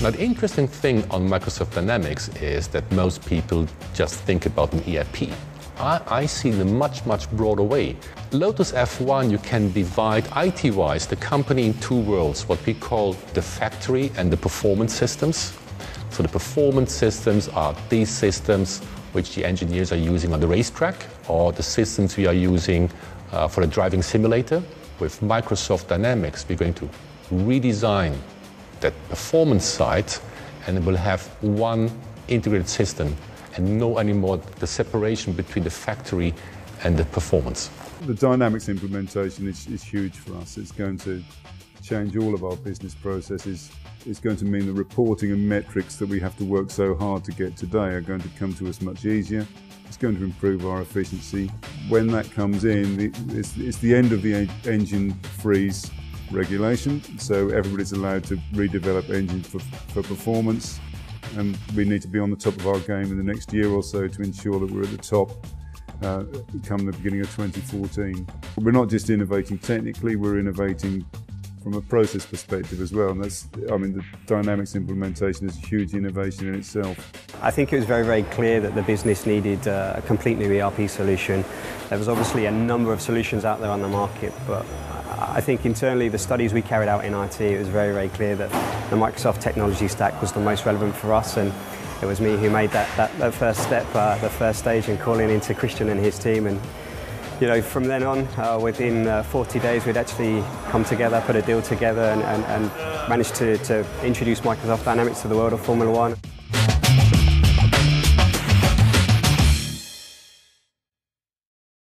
Now, the interesting thing on Microsoft Dynamics is that most people just think about an ERP. I see it in a much, much broader way. Lotus F1, you can divide IT-wise the company in two worlds, what we call the factory and the performance systems. So the performance systems are these systems which the engineers are using on the racetrack, or the systems we are using for the driving simulator. With Microsoft Dynamics, we're going to redesign that performance side, and it will have one integrated system and no anymore the separation between the factory and the performance. The Dynamics implementation is huge for us. It's going to change all of our business processes. It's going to mean the reporting and metrics that we have to work so hard to get today are going to come to us much easier. It's going to improve our efficiency. When that comes in, it's the end of the engine freeze regulation, so everybody's allowed to redevelop engines for performance, and we need to be on the top of our game in the next year or so to ensure that we're at the top come the beginning of 2014. We're not just innovating technically, we're innovating from a process perspective as well, and the Dynamics implementation is a huge innovation in itself. I think it was very, very clear that the business needed a complete new ERP solution. There was obviously a number of solutions out there on the market, but I think internally the studies we carried out in IT, it was very, very clear that the Microsoft technology stack was the most relevant for us, and it was me who made that first step, the first stage in calling into Christian and his team. And you know, from then on, within 40 days, we'd actually come together, put a deal together, and managed to introduce Microsoft Dynamics to the world of Formula One.